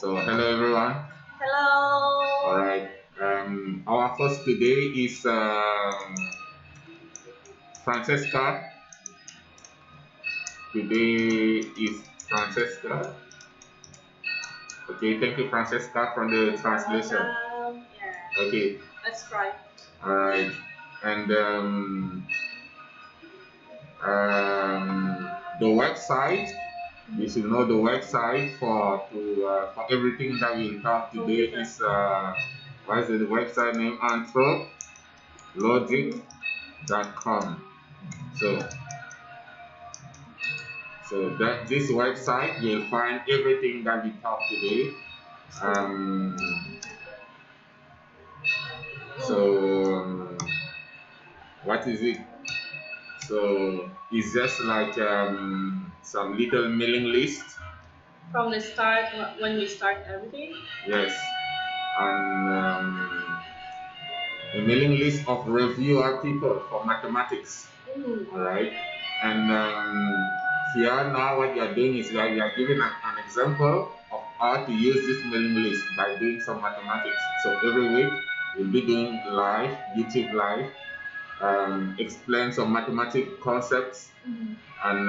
So hello everyone. All Hello. right. Our host today is Francesca. Today is Francesca. Okay, thank you, Francesca, for the translation. Yeah. Okay. Let's try. All right. And the website. You should know the website for everything that we'll talk today is what is the website name? Anthropologic.com. So that this website you'll find everything that we talk today. Um, so what is it? So it's just like some little mailing list. From the start, when we start everything. Yes, and a mailing list of review article for mathematics. All right, and here now what you are doing is that you are giving an example of how to use this mailing list by doing some mathematics. So every week we'll be doing live YouTube live, explain some mathematical concepts and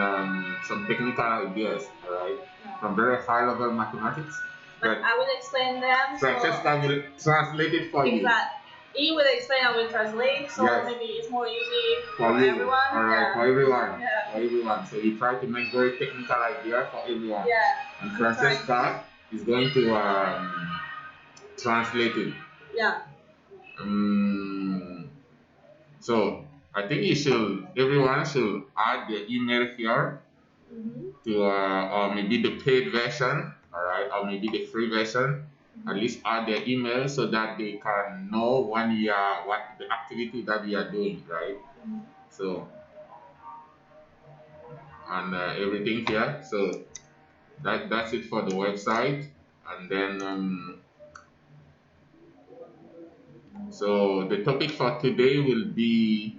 some technical ideas. All right, from very high level mathematics. But I will explain them. Francesca will translate it for you. Exactly. He will explain, I will translate, so Yes. maybe it's more easy For you. everyone. Alright, for everyone. Yeah. For everyone. So you try to make very technical idea for everyone. Yeah. And Francesca is going to translate it. Yeah. So I think everyone should add their email here to or maybe the paid version, alright, or maybe the free version. At least add their email so that they can know what the activity that we are doing, right? So and everything here. So that's it for the website, and then so the topic for today will be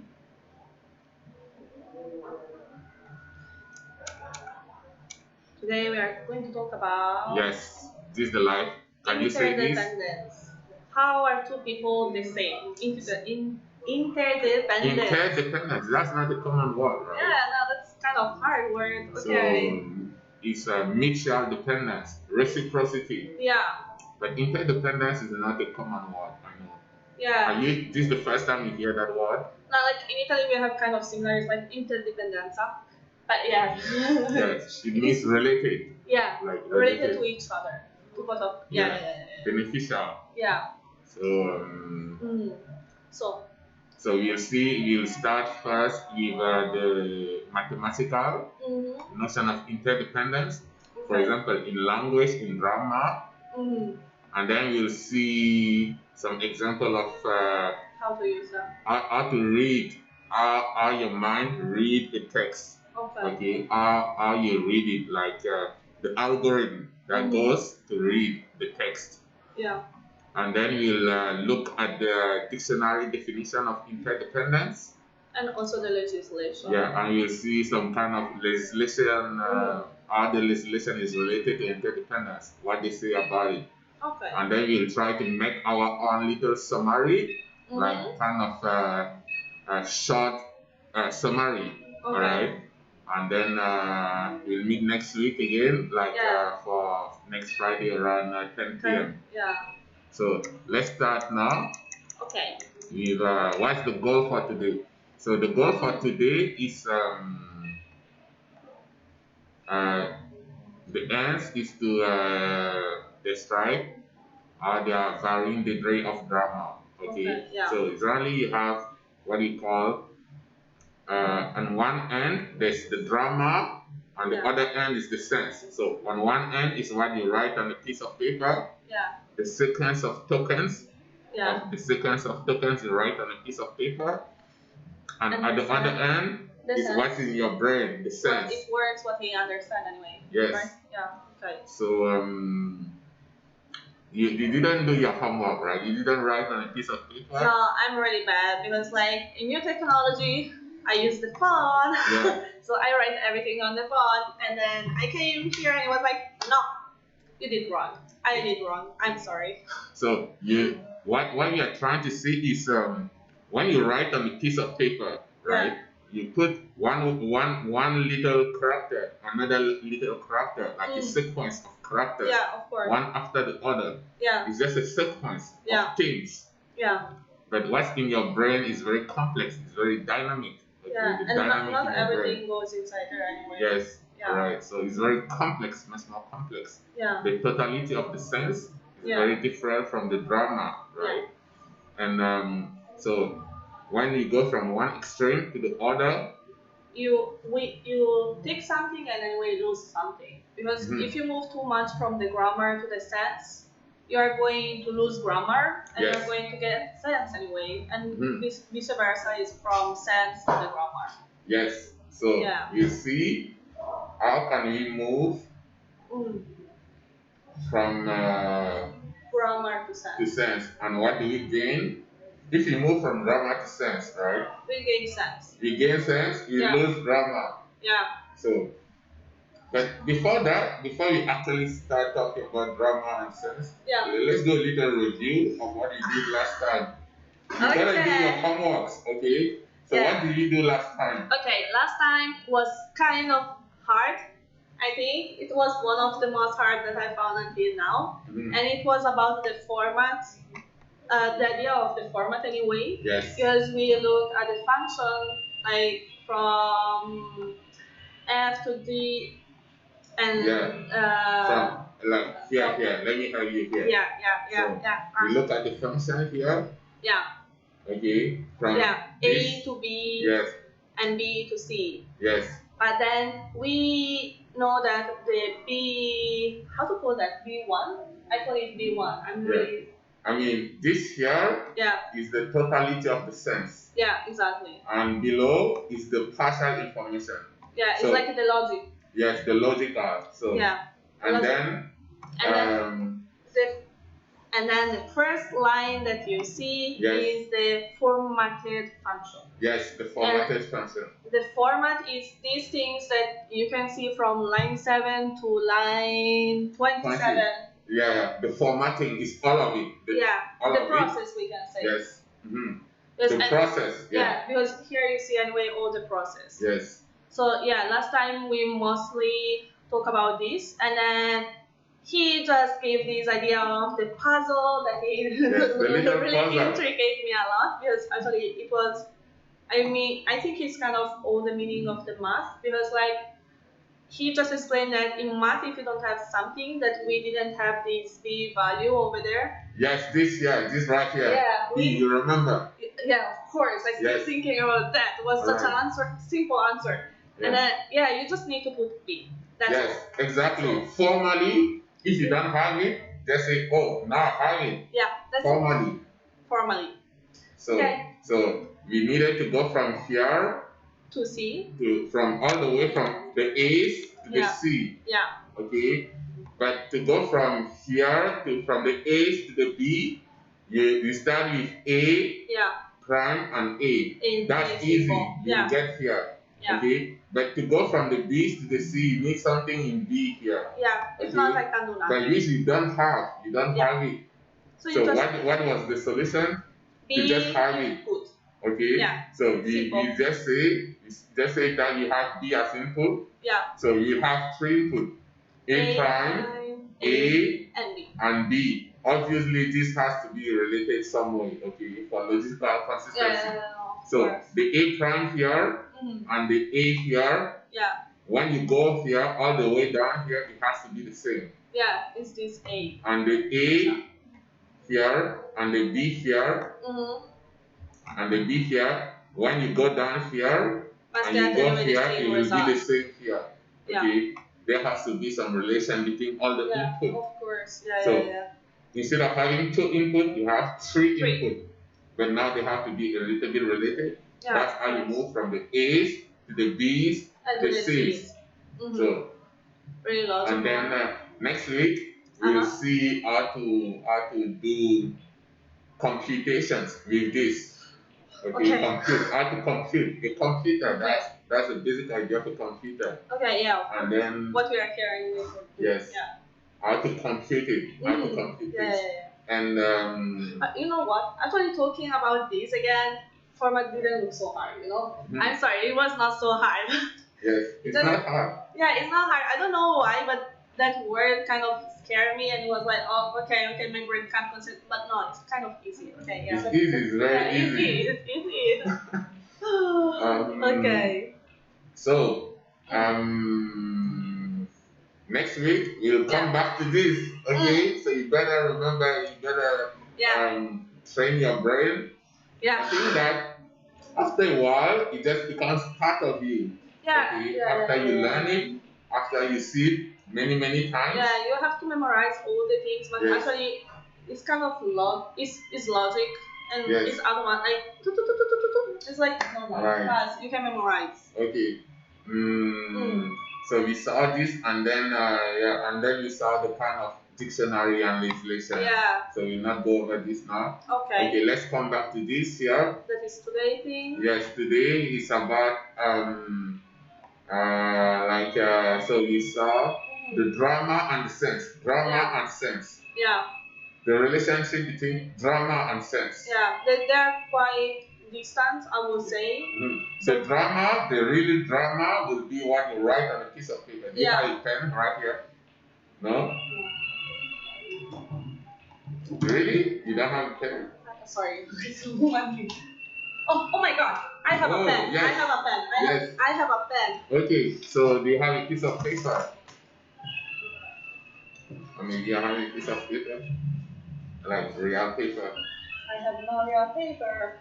Today we are going to talk about yes, this is the life. Can you say this? interdependence. How are two people the same? Interdependence. Interdependence. That's not a common word, right? Yeah, no, that's kind of hard word. Okay. So it's a mutual dependence, reciprocity. Yeah. But interdependence is not a common word, I know. Yeah. This is the first time you hear that word? No, like in Italy we have kind of similar, it's like interdependenza. But yeah. Yes, it means related. Yeah. Like related to each other. To both of yeah. Beneficial. Yeah. So so we'll start first with the mathematical notion of interdependence. For example, in language, in grammar, and then we'll see some example of how to use them. How to read, how your mind read the text. Okay, how you read it, like the algorithm that goes to read the text. Yeah. And then we'll look at the dictionary definition of interdependence. And also the legislation. Yeah, and we'll see some kind of legislation, how the legislation is related to interdependence, what they say about it. Okay. And then we'll try to make our own little summary, like kind of a short summary. Okay. All right. And then we'll meet next week again, like for next Friday around 10 p.m. Yeah. So let's start now. Okay. With what's the goal for today? So the goal for today is the ends is to describe how they are varying degree of drama. Okay. Yeah. So generally you have what you call on one end there's the drama, on the other end is the sense. So on one end is what you write on a piece of paper. Yeah. The sequence of tokens. Yeah. The sequence of tokens you write on a piece of paper. And at the other end is what's in your brain, the sense. What it works, what he understands anyway. Yes. Right? Yeah. Okay. So you didn't do your homework, right? You didn't write on a piece of paper? No, I'm really bad because like in new technology, I use the phone. Yeah. So I write everything on the phone, and then I came here and it was like, no, You did wrong. I did wrong. I'm sorry. So what you are trying to say is when you write on a piece of paper, right? You put one little character, another little character, like a sequence of characters, Yeah, of course. one after the other. Yeah. It's just a sequence Yeah. of things. Yeah. But what's in your brain is very complex. It's very dynamic. Okay? Yeah, The and dynamic not in your brain. everything goes inside there anyway. Yes. Yeah. Right. So it's very complex, much more complex. Yeah. The totality of the sense is very different from the drama, right? And so when you go from one extreme to the other, you take something and then we lose something, because if you move too much from the grammar to the sense, you are going to lose grammar and you're going to get sense anyway, and vice versa is from sense to the grammar. Yes. So you see, how can we move from grammar to sense? And what do we gain? If you move from grammar to sense, right? We gain sense. You gain sense, you lose grammar. Yeah. So, but before that, before we actually start talking about grammar and sense, let's do a little review of what you did last time. You gotta do your homeworks, okay? So what did you do last time? Okay, last time was kind of hard. I think it was one of the most hard that I found until now. And it was about the format, the idea of the format anyway. Yes. Because we look at the function like from F to D and from like here. Let me help you here. So we look at the function here. Yeah. Okay. From A to B. Yes. And B to C. Yes. But then we know that the B, how to call that? B1? I call it B1. I'm really. I mean, this here is the totality of the sense. Yeah, exactly. And below is the partial information. Yeah, it's like the logic. Yes, the logical. So and then the first line that you see is the formatted function. Yes, the formatted function. The format is these things that you can see from line 7 to line 27. Yeah, the formatting is all of it. The process we can say. Yes. The process. Yeah, because here you see anyway all the process. Yes. So last time we mostly talk about this, and then he just gave this idea of the puzzle that he really intrigued me a lot, because actually it was, I think it's kind of all the meaning of the math, because like he just explained that in math, if you don't have something that we didn't have this B value over there. Yes, this right here. Yeah, you remember? Yeah, of course. I still thinking about that. It was such an simple answer. Yeah. And then you just need to put B. That's all. Exactly. Formally, if you don't have it, just say, oh, now I have it. Yeah, that's formally. Formally. So we needed to go from here to C. From all the way from the A's to the C. Yeah. Okay. But to go from here from the A's to the B, you start with A, prime, and A. That's easy. You get here. Yeah. Okay. But to go from the B's to the C, you need something in B here. Yeah. If not, I can do that. But usually you don't have it. So what was the solution? B to just have it. Input. Okay. Yeah. So we just say that you have B as input. Yeah. So you have three input: A prime, A, and B. Obviously, this has to be related some way. Okay, for logical consistency. So the A prime here and the A here. Yeah. When you go here all the way down here, it has to be the same. Yeah, it's this A. And the A here and the B here and the B here. When you go down here and you go here, it will be the same here. Okay. There has to be some relation between all the input. Of course. Instead of having two input, you have three input. But now they have to be a little bit related. That's how you move from the A's to the B's to the C's. So, really logical. And then next week we'll see how to do computations with this. Okay. How to compute a computer. That's a basic idea of a computer. Okay, yeah. And then what we are hearing with. Yes. Yeah. how to compute it, and you know what? Actually, talking about this again, format didn't look so hard. I'm sorry, it was not so hard. Yes, it's not hard. Yeah, it's not hard. I don't know why, but that word kind of scared me, and it was like, oh, okay, my brain can't concentrate. But no, it's kind of easy. Okay, yeah. It's easy. It's very easy. It's easy. Okay. So, next week we'll come back to this. Okay, so you better remember. You better train your brain. Yeah. I think that after a while, it just becomes part of you. Yeah. Okay? After you learn it, after you see it many times. Yeah, you have to memorize all the things, but actually, it's kind of it's logic and it's automatic. It's like normal because you can memorize. Okay. So we saw this, and then and then we saw the kind of dictionary and lesson. Yeah. So we'll not go over this now. Okay. Okay, let's come back to this here. That is today thing. Yes, today is about so we saw the drama and sense. And sense. Yeah. The relationship between drama and sense. Yeah, they're quite distant, I would say. So drama, the real drama will be what you write on a piece of paper. Do you have a pen right here? No? Really? You don't have a pen? Sorry. Oh my god, I have a pen. Yes. I have a pen. I have a pen. Okay, so do you have a piece of paper? I mean, do you have a piece of paper? Like real paper? I have no real paper.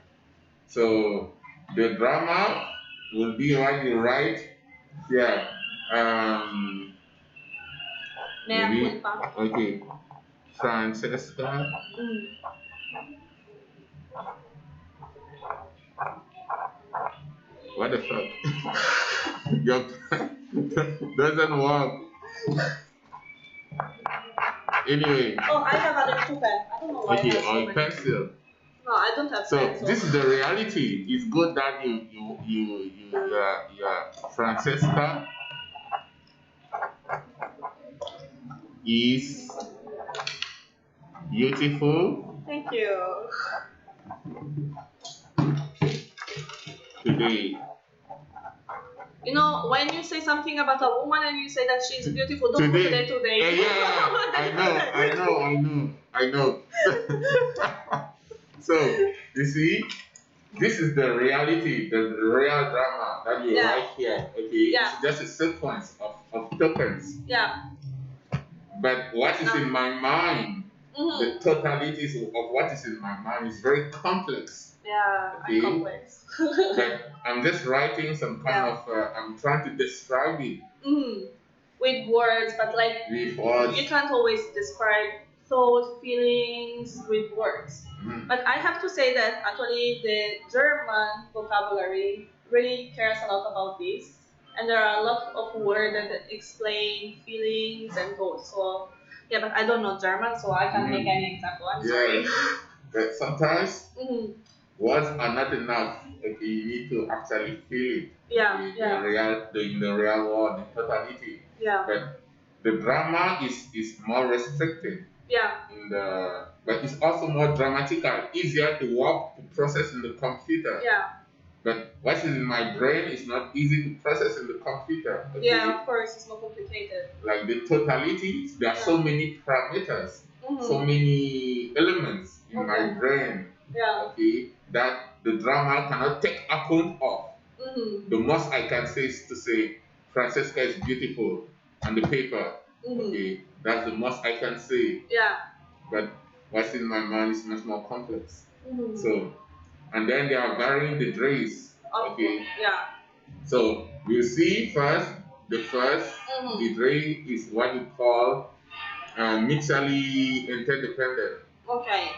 So the drama will be what you write here. Okay. Francesca. What the fuck? Your doesn't work. Anyway. Oh, I have other two pens. I don't know why. Okay, or pencil. No, I don't have pencil. So this is the reality. It's good that you Francesca is beautiful. Thank you. Today. You know, when you say something about a woman and you say that she's beautiful, don't put it today. Yeah, I know. So, you see, this is the reality, the real drama that you write here, okay? Yeah. It's just a sequence of tokens. Yeah. But what is in my mind, the totalities of what is in my mind is very complex. Yeah, okay? Complex. But I'm just writing some kind of, I'm trying to describe it. With words, but like, with words. You can't always describe thoughts, feelings with words. But I have to say that actually the German vocabulary really cares a lot about this. And there are a lot of words that explain feelings and thoughts. So, yeah, but I don't know German, so I can't make any example. I'm sorry. But sometimes words are not enough. Okay, you need to actually feel it. In the real world, in totality. Yeah. But the drama is more restricted. Yeah. But it's also more dramatical, easier to work to process in the computer. Yeah. But what is in my brain is not easy to process in the computer. Okay? Yeah, of course, it's more complicated. Like the totality, there are so many parameters, so many elements in my brain. Yeah. Okay, that the drama cannot take account of. The most I can say is to say, Francesca is beautiful on the paper. Okay, that's the most I can say. Yeah. But what's in my mind is much more complex. So, and then they are varying degrees. Okay. Yeah. So we'll see first. The first degree is what we call mutually interdependent. Okay.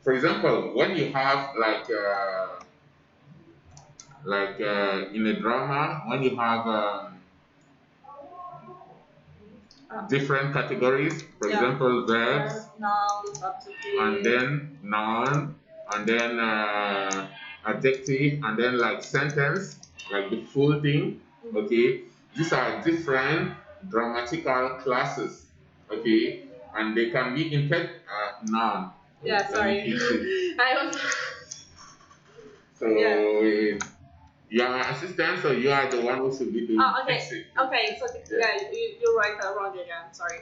For example, when you have in a drama, when you have different categories, for example, verbs, nouns, adjective, and then noun, and then adjective, and then like sentence, like the full thing. Okay, these are different grammatical classes, okay, and they can be noun. Yeah, sorry. I was. So your assistant, so you are the one who should be doing okay. fixing. Okay, so yeah, you write that wrong again. Sorry.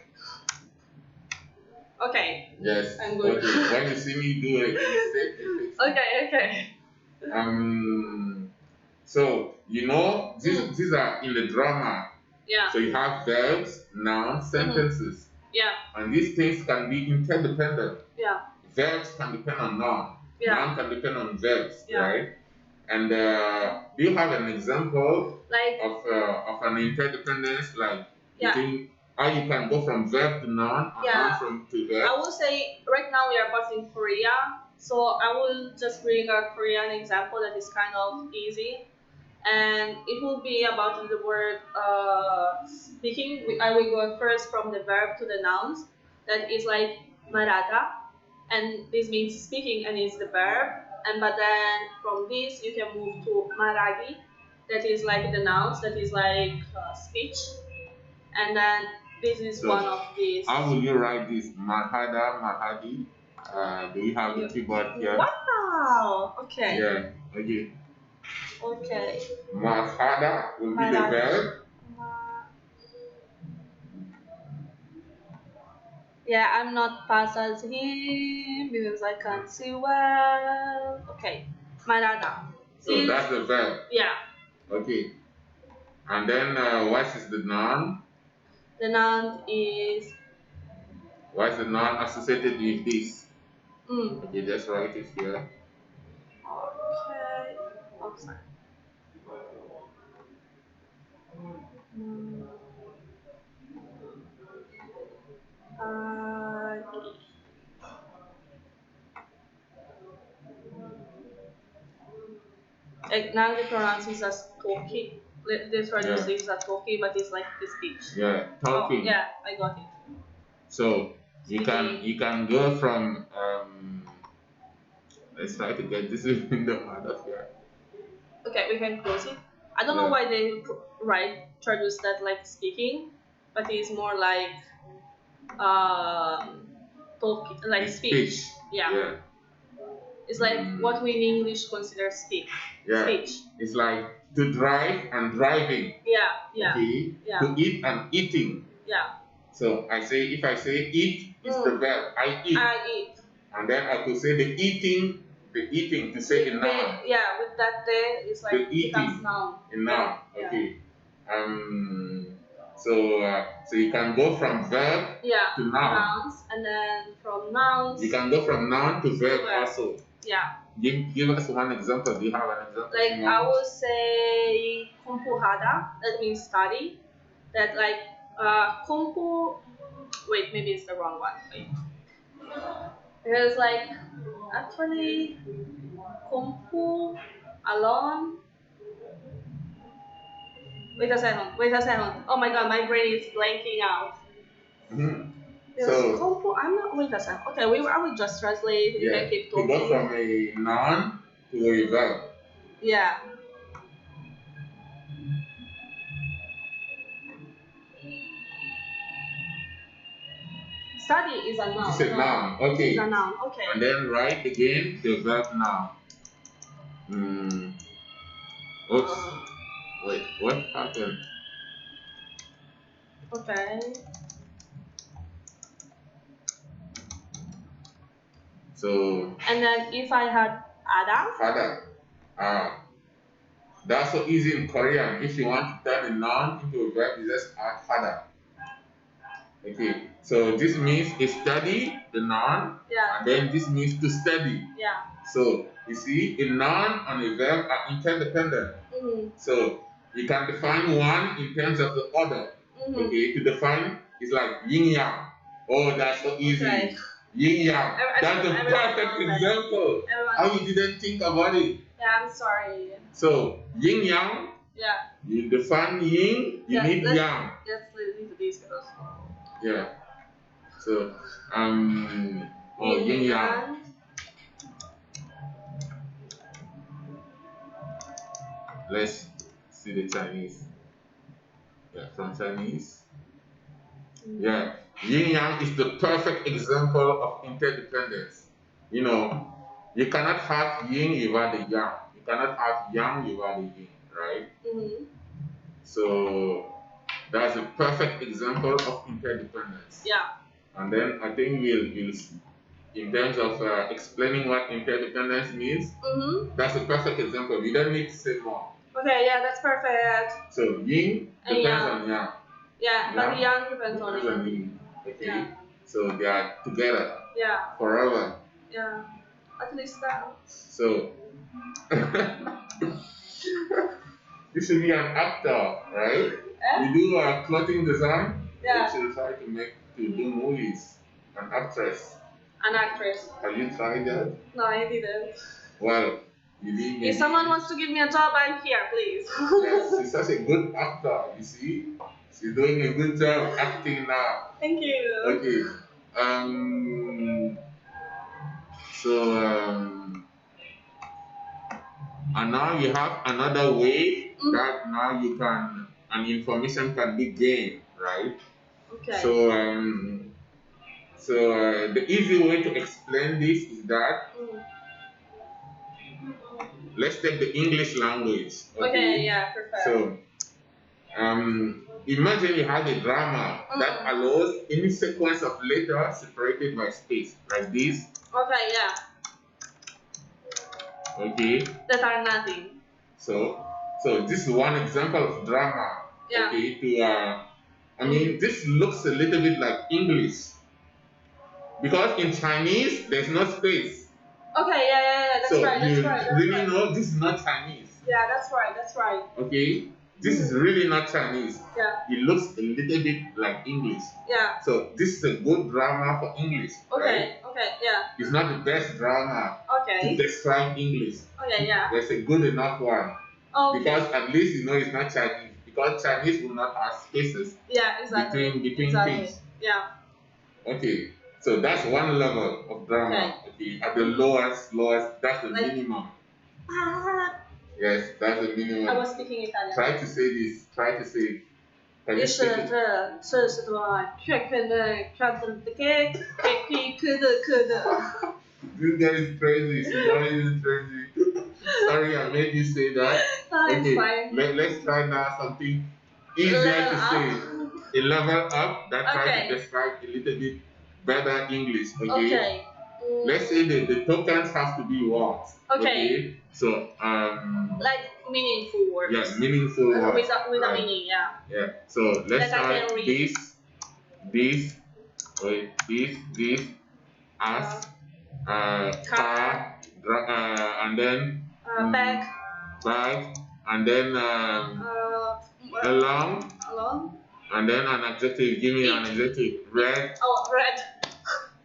Okay. Yes. I'm good. Okay. When you see me do a mistake, you fix it. Okay. So you know these are in the grammar. Yeah. So you have verbs, nouns, sentences. Yeah. And these things can be interdependent. Yeah. Verbs can depend on noun. Yeah. Noun can depend on verbs, Yeah. right? And do you have an example like of an interdependence, like yeah. between how you can go from verb to noun or noun to verb? I would say right now we are both in Korea, so I will just bring a Korean example that is kind of easy, and it will be about the word speaking. I will go first from the verb to the nouns. That is like marada, and this means speaking, and is the verb. And but then from this you can move to maragi, that is like the nouns, that is like speech, and then this is so one of these. How will you write this? Marhada, Marhadi. Do you have the keyboard here? Wow. Okay. Yeah. Okay. Okay. Marhada will be the verb. Yeah, I'm not fast as him because I can't see well. Okay. Marada. So that's the verb. Yeah. Okay. And then what is the noun? The noun is. What is the noun associated with this? Okay, just write it here. Okay. Outside. Like now they pronounce it as talking. They traduce it as talking, but it's like the speech. Yeah, talking. Oh, yeah, I got it. So you can go from let's try to get this window out of here. Okay, we can close it. I don't know why they traduce that like speaking, but it's more like talking, like speech. Yeah. It's like what we in English consider speech. Yeah. Speech. It's like to drive and driving. Yeah. Okay. Yeah. To eat and eating. Yeah. So if I say eat, it's the verb. I eat. I eat. And then I could say the eating to say a noun. Yeah, with that there, it's like the eating. Noun. A noun. Okay. So you can go from verb to noun. Nouns, and then from nouns. You can go from noun to verb also. Yeah. Give us one example. Do you have an example? Like I would say kumpuhada, that means study. That like kumpu. Wait, maybe it's the wrong one. Wait. Because like actually kumpu alone. Wait a second. Oh my god, my brain is blanking out. So kompo, I'm not. Wait a second. Okay, I will just translate. You can keep talking. To go from a noun to a verb. Yeah. Study is a noun. It's a noun. Okay. It's a noun. Okay. And then write again the verb noun. Oops. Wait, what happened? Okay. So. And then if I had Ada. That's so easy in Korean. If you want to turn a noun into a verb, you just add hada. Okay. So this means to study, the noun. Yeah. And then this means to study. Yeah. So you see, a noun and a verb are interdependent. So you can define one in terms of the other. Okay. To define is like yin yang. Oh, that's so easy. Okay. Yin yang. That's the perfect example. How you didn't think about it? Yeah, I'm sorry. So yin yang. Yeah. You define yin, you need yang. Let's leave these girls. Yeah. So yin yang. Let's see the Chinese. Yeah, from Chinese. Yeah, yin yang is the perfect example of interdependence. You know, you cannot have yin without the yang. You cannot have yang without the yin, right? So that's a perfect example of interdependence. Yeah. And then I think we'll in terms of explaining what interdependence means, that's a perfect example. We don't need to say more. Okay, yeah, that's perfect. So yin depends on yang. Yeah, but yang depends on yin. Okay. Yeah. So they are together. Yeah. Forever. Yeah. At least that. So you should be an actor, right? You do clothing design. Yeah. You should try to do movies. An actress. An actress. Have you tried that? No, I didn't. Well, you need. If someone wants to give me a job, I'm here, please. Yes, she's such a good actor. You see, she's doing a good job acting now. Thank you. Okay. So and now you have another way that now you can and information can be gained, right? Okay. So the easy way to explain this is that let's take the English language. Okay, yeah, perfect. So imagine you have a drama that allows any sequence of letters separated by space, like this. Okay, yeah. Okay. That are nothing. So this is one example of drama. Yeah. Okay. I mean, this looks a little bit like English because in Chinese there's no space. Okay, yeah. That's right. That's really know this is not Chinese. Yeah, that's right. Okay. This is really not Chinese. Yeah. It looks a little bit like English. Yeah. So this is a good drama for English. Okay. Right? Okay. Yeah. It's not the best drama to describe English. Okay. Yeah. There's a good enough one. Okay. Because at least you know it's not Chinese. Because Chinese will not have spaces. Yeah. Exactly. Between things. Yeah. Okay. So that's one level of drama. Okay. At the lowest, that's the minimum. Yes, that's the minimum. I was speaking Italian. Try to say this. Try to say. Can you speak it? This guy is crazy. She's not even crazy. Sorry, I made you say that. Okay, fine. Let's try now something easier to say. A level up that tries to describe a little bit better English. Okay. Let's say the tokens have to be words. Okay. So like meaningful words. Yeah, meaningful words. Without meaning, yeah. Yeah. So let's try this, as, car, and then bag, and then along, and then an adjective. Give me an adjective. Red. Oh, red.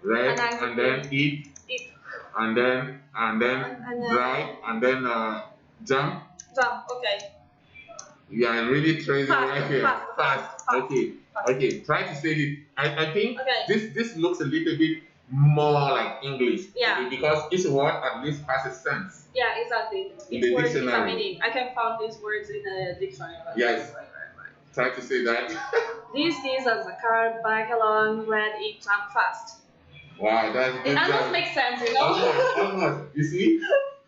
Red, and then eat. And then drive, and then jump. Okay. Yeah, really crazy right here. Fast. Okay. Okay. Try to say it. I think this looks a little bit more like English. Yeah. Okay, because each word at least has a sense. Yeah, exactly. In the dictionary. Meaning. I can find these words in a dictionary. Yes. Right. Try to say that. This is as a car, bike along, red, eat, jump, fast. Wow, that's good. It almost makes sense, you know? Almost. You see?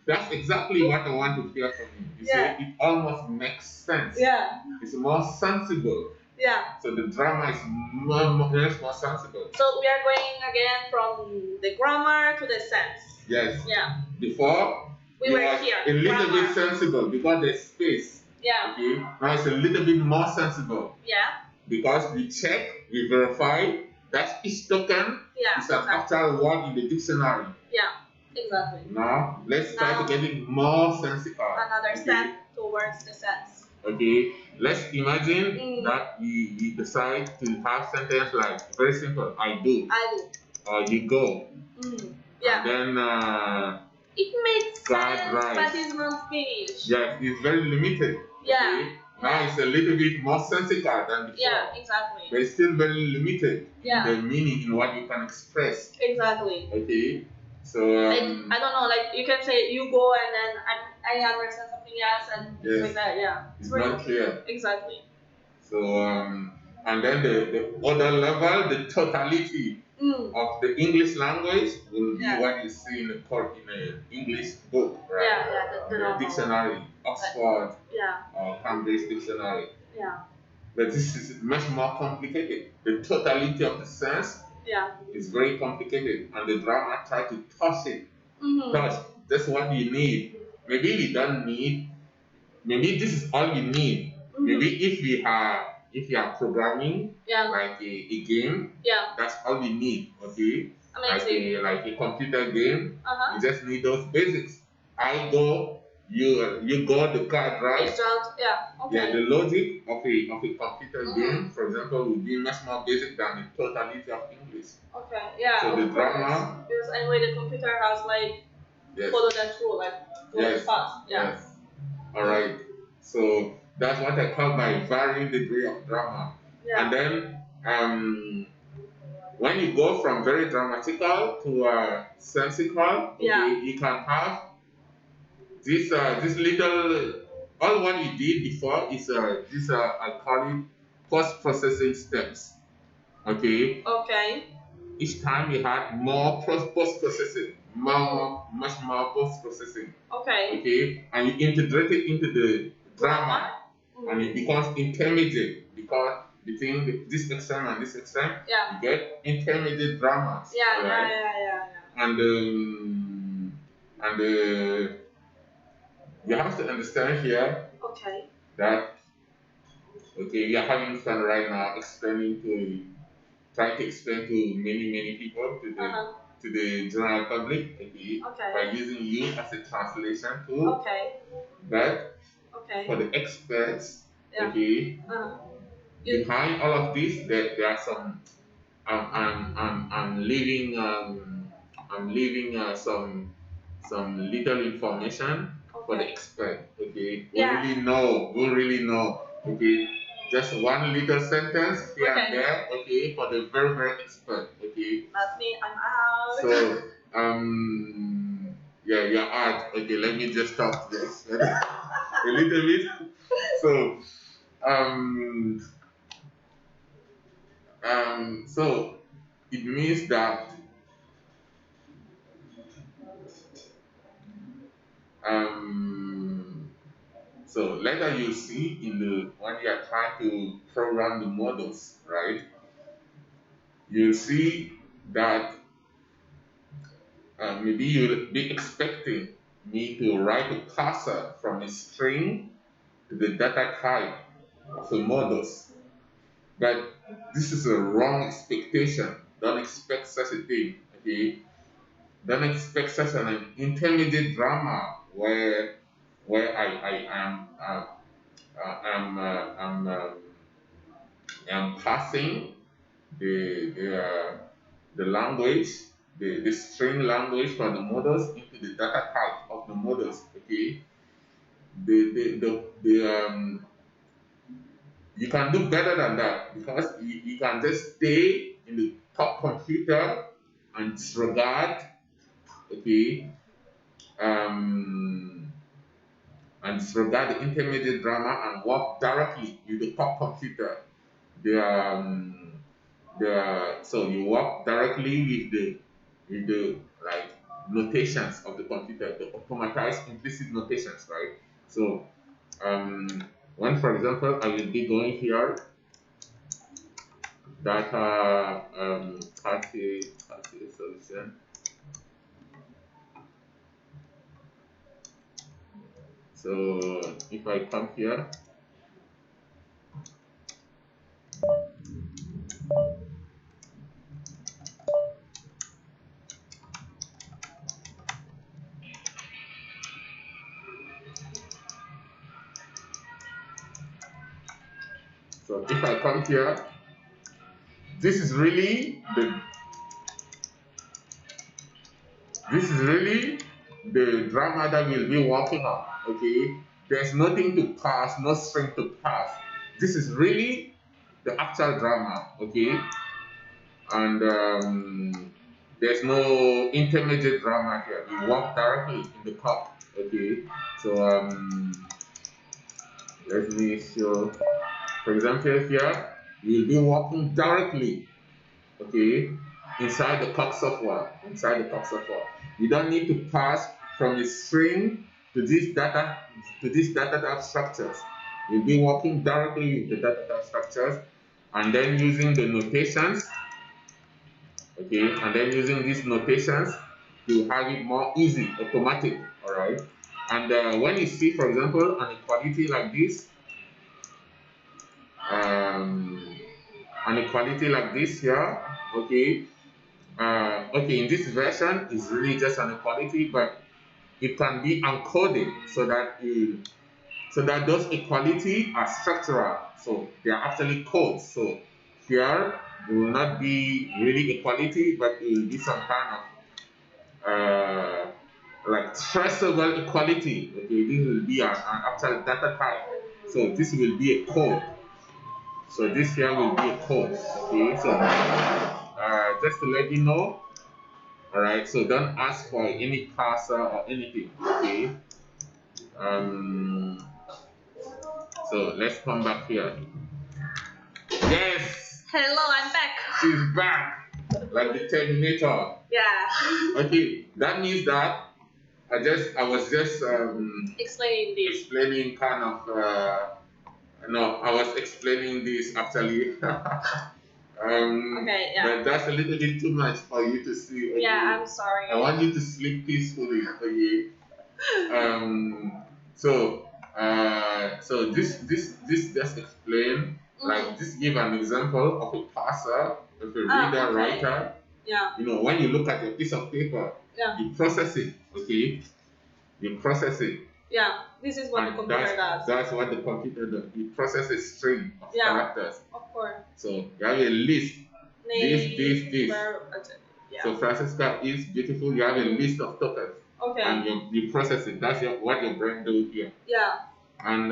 That's exactly what I want to hear from you. You say it almost makes sense. Yeah. It's more sensible. Yeah. So the drama is more sensible. So we are going again from the grammar to the sense. Yes. Yeah. Before we were here. A little bit sensible because there's space. Yeah. Okay. Now it's a little bit more sensible. Yeah. Because we check, we verify that each token is an actual word in the dictionary. Yeah. Exactly. Now, let's try to get it more sensible. Another step towards the sense. Okay, let's imagine that we decide to have sentence like, very simple, I do. Or you go. Yeah. And then, it makes sense, but it's not finished. Yes, it's very limited. Yeah. Okay? Now it's a little bit more sensible than before. Yeah, exactly. But it's still very limited. Yeah. The meaning in what you can express. Exactly. Okay. So I don't know, like you can say you go and then I understand something else and like that. Yeah. It's not clear. Exactly. So And then the other level, the totality of the English language will be what you see in the English book, right? The dictionary, Oxford, or Cambridge dictionary. But this is much more complicated. The totality of the sense is very complicated, and the drama try to toss it. Touch. That's what you need. Maybe you don't need. Maybe this is all you need. Maybe if you are programming like a game, that's all you need. Okay, like a computer game, you just need those basics. I go, you go, the card right. Yeah, the logic of a computer game, for example, would be much more basic than the totality of English. So the drama. Because anyway, the computer has like follow that rule, like fast. Yes. All right. So that's what I call my varying degree of drama. And then when you go from very dramatical to sensical, you can have this little. All what you did before is this I call it post-processing steps. Okay. Each time you had more post-processing, much more post-processing. Okay, and you integrate it into the drama, and it becomes intermediate because between this extreme and this extreme, you get intermediate dramas. And you have to understand here that we are having fun right now trying to explain to many people, to the general public, by using you as a translation tool. But for the experts, behind all of this, there are some. I'm leaving some little information for the expert. Okay, we really know. Okay, just one little sentence here and there. Okay, for the very expert. Okay. That's me. I'm out. So you're out. Okay, let me just talk to the expert a little bit. So so it means that so later you see when you are trying to program the models, right? You see that maybe you'll be expecting me to write a parser from a string to the data type of the models. But this is a wrong expectation. Don't expect such a thing. Okay? Don't expect such an intermediate drama where I'm passing the language, the string language from the models into the data type of the models. Okay, you can do better than that because you can just stay in the top computer and disregard. Okay, and disregard the intermediate drama and work directly with the top computer. So you work directly with the like notations of the computer, the automatized implicit notations, right? So when, for example, I will be going here, data party solution. So if I come here, this is really the drama that we'll be working on. Okay, there's nothing to pass, no string to pass. This is really the actual drama. Okay, and there's no intermediate drama here. We work directly in the cup. Okay, so let me show. For example, here you'll be working directly, okay, inside the core software. Inside the core software, you don't need to pass from the string to this data type structures. You'll be working directly with the data type structures, and then using the notations, okay, and then using these notations to have it more easy, automatic, all right. And when you see, for example, an equality like this, um, an equality like this here, okay, okay, in this version is really just an equality, but it can be encoded so that those equality are structural, so they are actually codes. So here it will not be really equality, but it will be some kind of like traceable equality. Okay, this will be an actual data type. So this will be a code. So this here will be a code. Okay, so just to let you know, all right. So don't ask for any parser or anything. Okay. Um. So let's come back here. Yes, Hello, I'm back. she's back, like the Terminator. Yeah. Okay, that means that I was just explaining kind of no, I was explaining this actually. Okay, yeah. But that's a little bit too much for you to see. Okay? Yeah, I'm sorry. I want you to sleep peacefully. Okay. So so this just explain, like this give an example of a parser, of a reader, okay. writer. Yeah. You know, when you look at a piece of paper, Yeah. you process it. Okay. You process it. Yeah, this is what the computer does. That's what the computer does. It processes a string of characters. Of course. So you have a list. Name, This. Yeah. So Francisca is beautiful. You have a list of tokens. Okay. And you process it. That's what your brain do here. Yeah. And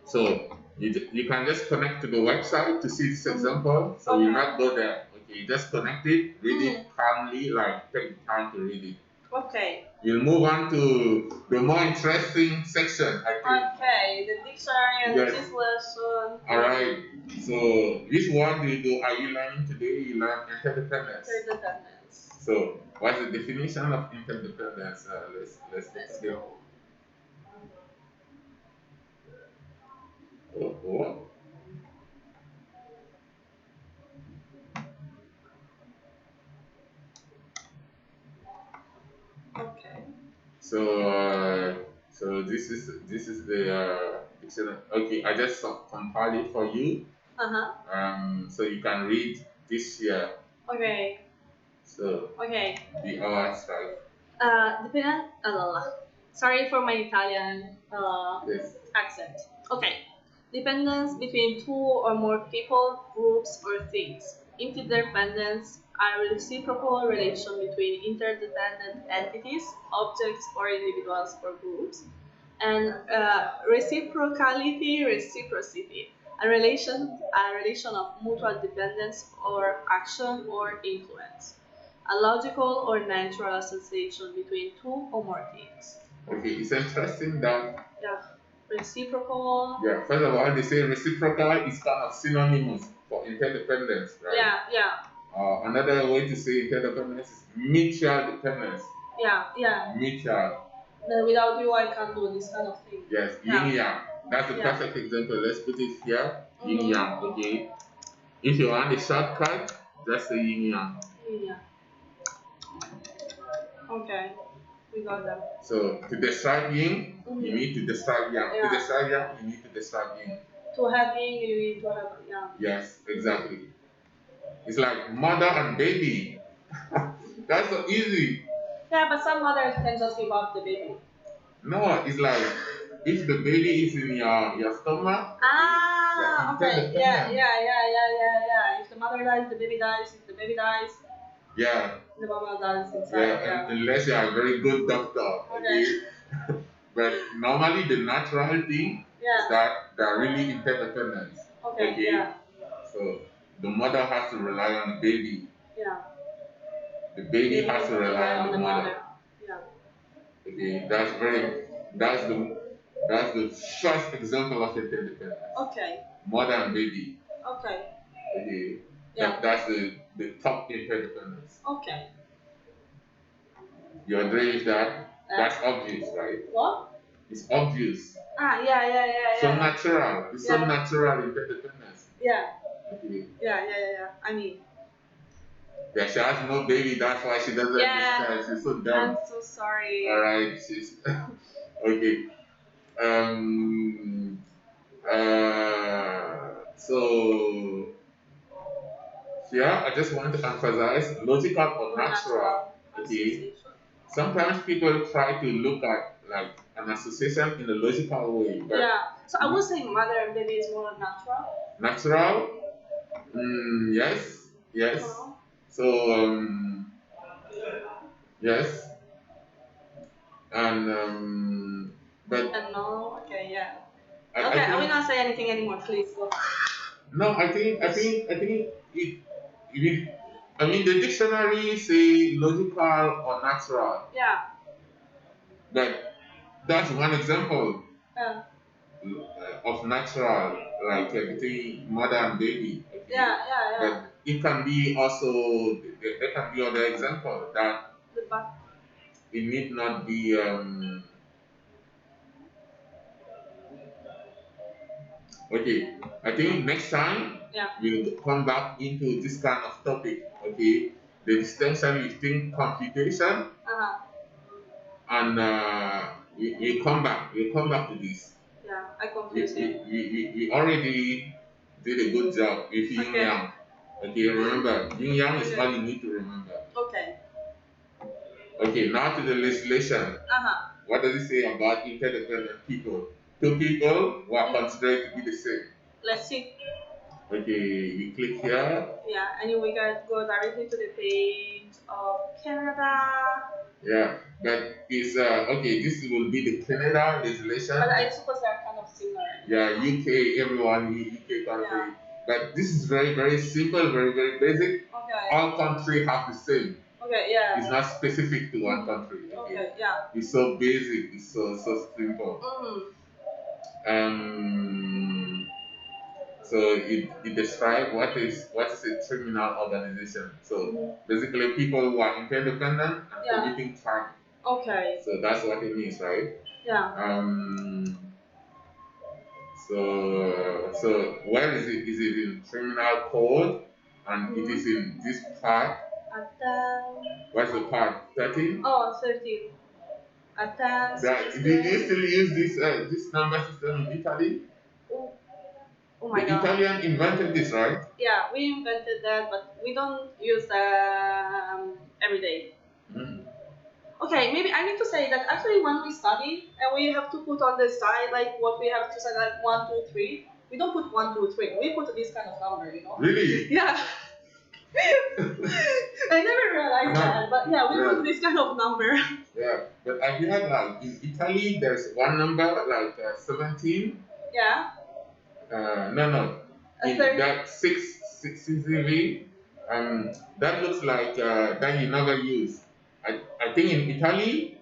so you can just connect to the website to see this example. So you not go there. Okay, you just connect it, read it calmly, like take the time to read it. Okay. We'll move on to the more interesting section, I think. Okay, the dictionary and this lesson. Alright. So which one are you learning today? You learn interdependence. Interdependence. So what's the definition of interdependence? Let's go. Oh. Okay. So this is the dictionary. Okay, I just compiled it for you. So you can read this here. Okay. So okay. The hours Dependent. Sorry for my Italian yes. accent. Okay. Dependence between two or more people, groups, or things. Interdependence are reciprocal relation between interdependent entities, objects, or individuals or groups. And reciprocity, a relation of mutual dependence or action or influence. A logical or natural association between two or more things. Okay, it's interesting that. Yeah. Reciprocal. Yeah, first of all, they say reciprocal is kind of synonymous for interdependence, right? Yeah. Another way to say interdependence is mutual dependence. Yeah. Mutual. Then without you, I can't do this kind of thing. Yes, yin yang. That's the perfect example. Let's put it here. Yin yang, okay? If you want a shortcut, just say yin yang. Yin yang. Okay. We got that. So to describe yin, you need to describe yang. To describe yang, you need to describe yin. To have yin, you need to have yang. Yes, exactly. It's like mother and baby. That's so easy. Yeah, but some mothers can just give up the baby. No, it's like if the baby is in your stomach. Okay. Yeah. If the mother dies, the baby dies. If the baby dies, the mama dies inside. Unless you are a very good doctor. Okay. But normally the natural thing is that they are really interdependent. Okay. Yeah. So the mother has to rely on the baby. Yeah. The baby has to rely on the mother. Yeah. Okay, that's the first example of interdependence. Okay. mother and baby. Okay. Okay. Yeah. That's the top interdependence. Okay. You agree with that? That's obvious, right? What? It's obvious. Yeah. So natural. It's so Yeah. natural interdependence. Yeah. Okay. Yeah. I mean. Yeah, she has no baby, that's why she doesn't understand. She's so dumb. I'm so sorry. Alright, she's okay. Um so yeah, I just want to emphasize logical or natural. Okay. Sometimes people try to look at like an association in a logical way. But yeah. So I would say mother and baby is more natural. Natural? Yes. So yes. And but And no, okay, yeah. I I will think, not say anything anymore, please. Go. no, it, I mean the dictionary say logical or natural, Yeah. but that's one example of natural, like between mother and baby. Okay. Yeah. But it can be also, there can be other example that it need not be okay. I think next time we'll come back into this kind of topic. Okay, the distinction between computation and we come back. We'll come back to this. Yeah, I confuse you. We already did a good job with yin yang. Okay, remember yin yang is all you need to remember. Okay. Okay, now to the legislation. What does it say about interdependent people? Two people who are considered to be the same. Let's see. Okay, we click here. Yeah, and we can go directly to the page of Canada. Yeah, but it's okay. This will be the Canada legislation. But I suppose they're kind of similar. Yeah, UK, everyone, UK country. Yeah. But this is very, very simple, very, very basic. Okay. All countries have the same. Okay, yeah. It's not specific to one country. Okay, yeah. It's so basic. It's so simple. So it describes what is a criminal organization. So basically, people who are interdependent and committing crime. Okay. So that's what it means, right? Yeah. So where is it? Is it in criminal code? And it is in this part. What's the part? 13? Oh, 13. Do you still use this number system in Italy? Oh my the God. Italian invented this, right? Yeah, we invented that, but we don't use them every day. Okay, maybe I need to say that actually when we study and we have to put on the side like what we have to say like 1, 2, 3. We don't put 1, 2, 3. We put this kind of number, you know. Really? Yeah. I never realized that, but yeah, we put this kind of number. Yeah, but I heard like in Italy there's one number like 17. Yeah. No. In that six CV, that looks like that you never use. I think in Italy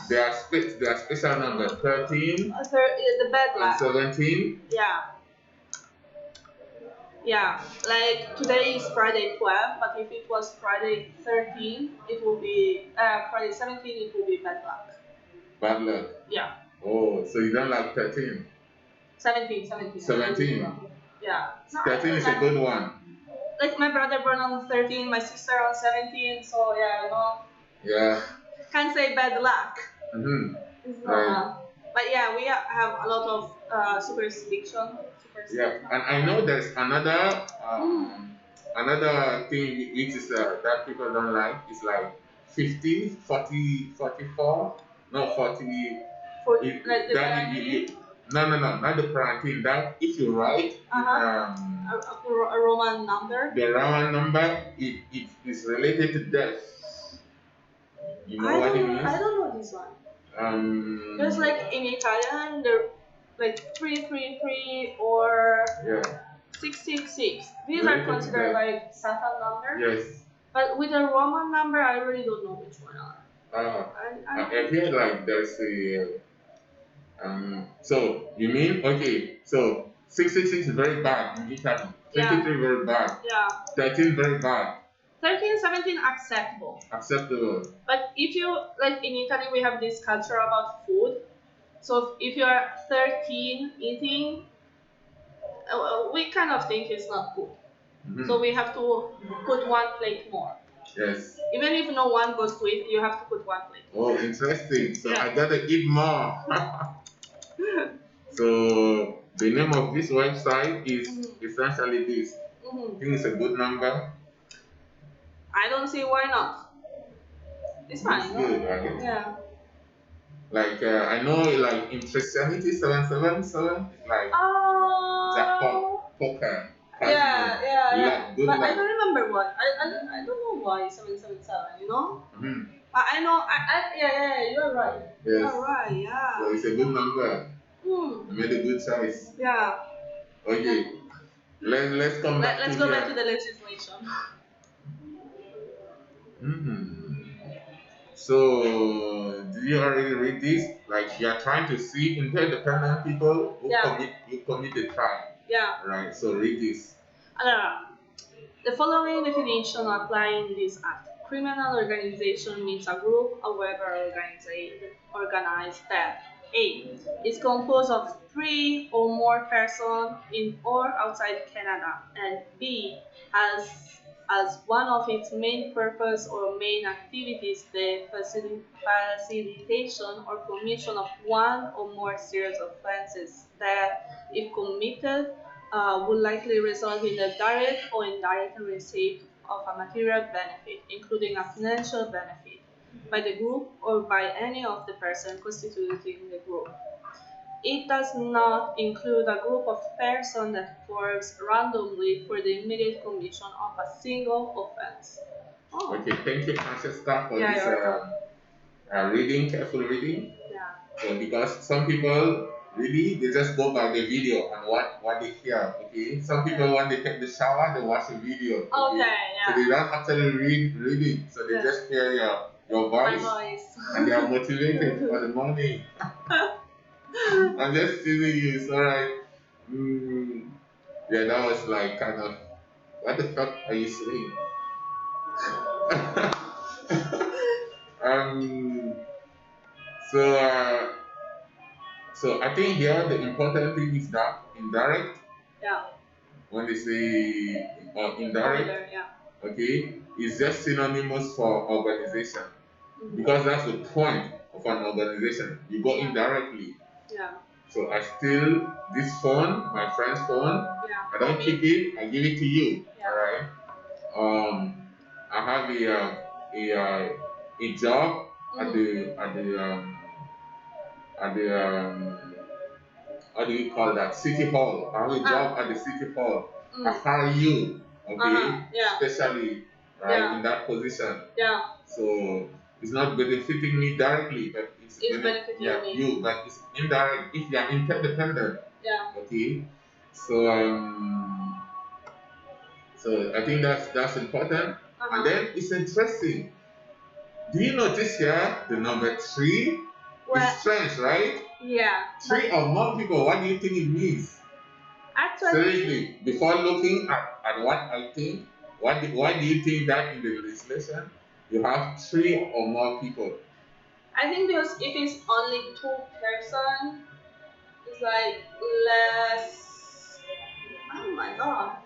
there are special number 13 the bad and 17. Yeah, like today is Friday 12, but if it was Friday 13, it will be Friday 17, it will be bad luck. Bad luck? Yeah. Oh, so you don't like 13? 17. 17? Yeah. 13 is a good one. Like my brother born on 13, my sister on 17, so yeah, you know. Yeah. Can't say bad luck. Right. But yeah, we have a lot of superstition. Yeah, and I know there's another thing which is that people don't like. It's like 50, 40, 44. No, 40. Like the no, not the quarantine. That if you write a Roman number. The Roman number, it is related to death. You know what it means? I don't know this one. There's like in Italian, there like 333 or 666. These are considered like Satan number. Yes. But with a Roman number, I really don't know which one are. I feel like there's a so you mean okay, so 666 is very bad in Italy. Yeah. 23 very bad. Yeah. 13 very bad. 13, 17 acceptable. Acceptable. But if you, like in Italy, we have this culture about food. So if you're 13 eating, we kind of think it's not good. Mm-hmm. So we have to put one plate more. Yes. Even if no one goes to it, you have to put one plate. Oh, interesting. So Yeah. I gotta eat more. So the name of this website is essentially this. I think it's a good number. I don't see why not. It's fine. It's good, right? Yeah. Like I know, like in Christianity, 777 is like jackpot, poker. Yeah. Good But luck. I don't remember why. I don't know why 777. You know. Mm-hmm. I know. Yeah. You're right. Yes. You're right. Yeah. So it's a good number. You made a good choice. Yeah. Okay. Let's come back. Let's go back to the legislation. So, did you already read this? Like, you are trying to see interdependent people who commit a crime. Yeah. Right. So read this. The following definition apply in this act. Criminal organization means a group, however organized that A is composed of 3 or more persons in or outside Canada, and B has as one of its main purpose or main activities the facilitation or commission of one or more serious offenses that, if committed, would likely result in the direct or indirect receipt of a material benefit, including a financial benefit, by the group or by any of the persons constituting the group. It does not include a group of persons that forms randomly for the immediate commission of a single offense. Oh. Okay, thank you, Francesca, for this reading, careful reading. Yeah. So because some people really they just go by the video and what they hear. Okay. Some people when they take the shower they watch the video. Okay. Yeah. So they don't actually read it. So they just hear your voice. My voice. And they are motivated for the morning. I'm just teasing you. It's alright. Yeah, that was like kind of what the fuck are you saying? So I think here the important thing is that indirect. Yeah. When they say indirect, okay, it's just synonymous for organization. Because that's the point of an organization. You go indirectly. Yeah. So I steal this phone, my friend's phone. Yeah. I don't keep it. I give it to you. Yeah. All right. I have a job at the how do you call that? City Hall. I have a job at the City Hall. I hire you, okay? Especially in that position. Yeah. So it's not benefiting me directly, but it's benefiting me. You, but it's indirect if you are interdependent. Yeah. Okay. So so I think that's important. And then it's interesting. Do you notice here the number 3? It's strange, right? Yeah. 3 or more people, what do you think it means? Actually, seriously, before looking at what I think, why do you think that in the legislation you have 3 or more people? I think because if it's only 2 persons, it's like less. Oh my god.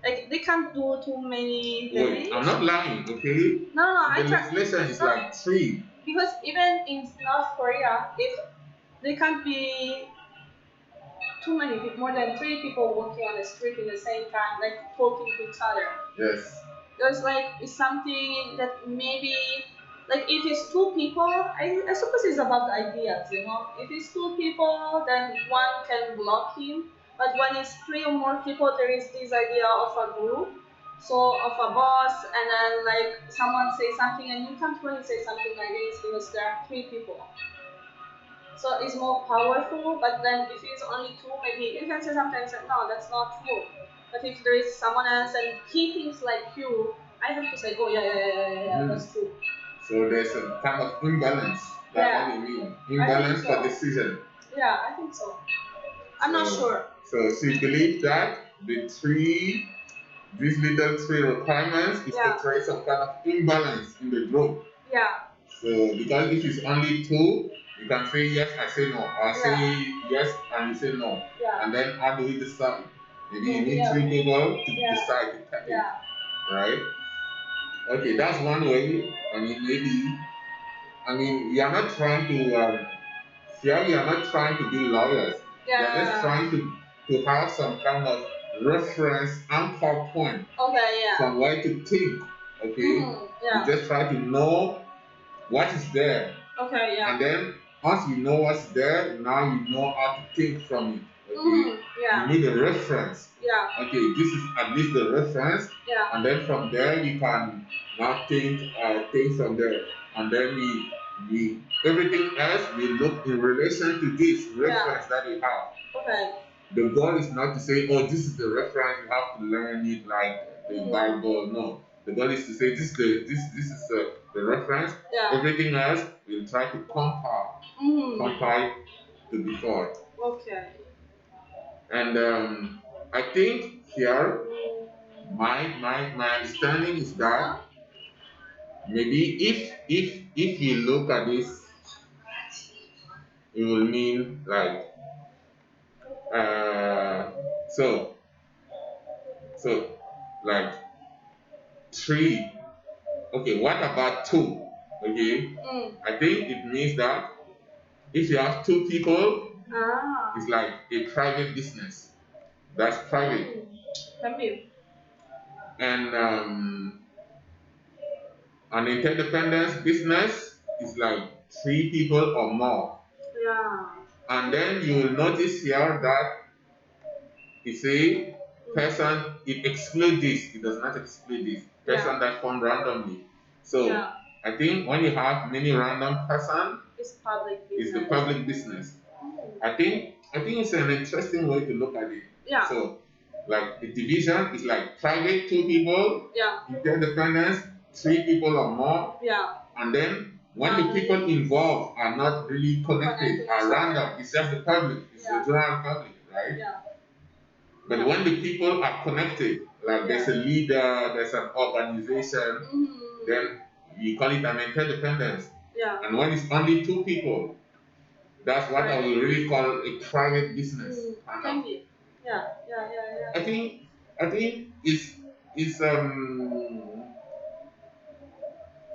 Like they can't do too many things. Wait, I'm not lying, okay? No. The legislation is like 3. Because even in North Korea, if there can't be too many people, more than 3 people walking on the street in the same time, like talking to each other. Yes. There's like it's something that maybe like if it's 2 people, I suppose it's about ideas, you know. If it's 2 people, then one can block him. But when it's 3 or more people, there is this idea of a group. So of a boss, and then like someone says something, and you can't really say something like this because there are 3 people. So it's more powerful. But then if it's only 2, maybe you can say sometimes that no, that's not true. But if there is someone else and he thinks like you, I have to say, oh yeah, that's true. So there's a kind of imbalance. That's what you mean. Imbalance for decision. Yeah, I think so. I'm not sure. So she believes that these little three requirements is to create some kind of imbalance in the group. Yeah. So because if it's only two, you can say yes, I say no, or say yes and you say no. Yeah. And then how do we decide? Maybe you need three people to decide to take it. Right? Okay, that's one way. I mean, we are not trying to here we are not trying to be lawyers. We are just trying to have some kind of reference anchor point from where to think. Okay? We just try to know what is there. Okay, yeah. And then once you know what's there, now you know how to think from it. Okay? Yeah. You need a reference. Yeah. Okay, this is at least the reference. Yeah. And then from there you can now think from there. And then we everything else we look in relation to this reference that we have. Okay. The goal is not to say, oh, this is the reference, you have to learn it like the Bible. No. The goal is to say this is the reference. Yeah. Everything else we'll try to compare to before. Okay. And I think here my understanding is that maybe if you look at this, it will mean like so like three. Okay, what about two? Okay, I think it means that if you have two people, it's like a private business. That's private. And an interdependence business is like three people or more. Yeah. And then you will notice here that you say person, it excludes this, it does not exclude this. Person that formed randomly. So I think when you have many random person, it's the public business. I think it's an interesting way to look at it. Yeah. So like the division is like private two people, interdependence three people or more. Yeah. And then when the people involved are not really connected, are random, it's just the public, it's the general public, right? Yeah. But when the people are connected, like there's a leader, there's an organization, then you call it an interdependence. Yeah. And when it's only two people, that's what I will really call a private business. Thank you. Yeah. I think it's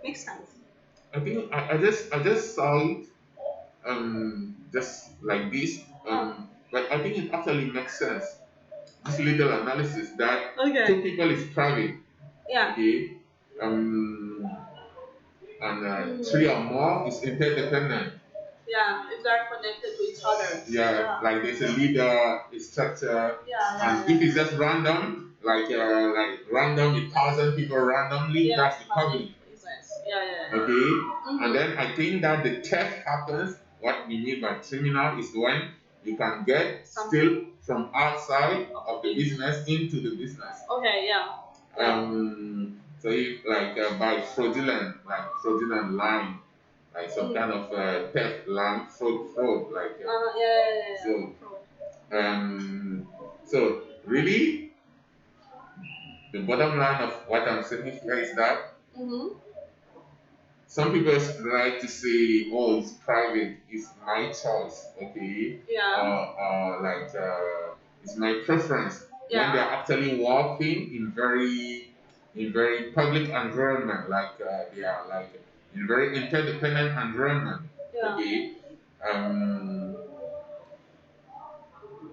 makes sense. I think I just saw it just like this but I think it actually makes sense. This little analysis that two people is private. Yeah. Okay. And three or more is interdependent. Yeah, if they're connected to each other. Yeah, like there's a leader, a structure. And if it's just random, like random, 1,000 people randomly, that's the public. Okay? And then I think that the theft happens, what we mean by criminal is when you can get steal from outside of the business into the business. Okay, yeah. So if by fraudulent line, like some kind of theft, line, fraud, like so. So really, the bottom line of what I'm saying here is that some people like to say, "Oh, it's private. It's my choice." Okay. Yeah. It's my preference. Yeah. When they're actually working in very public environment, they are like in very interdependent environment. Yeah. Okay.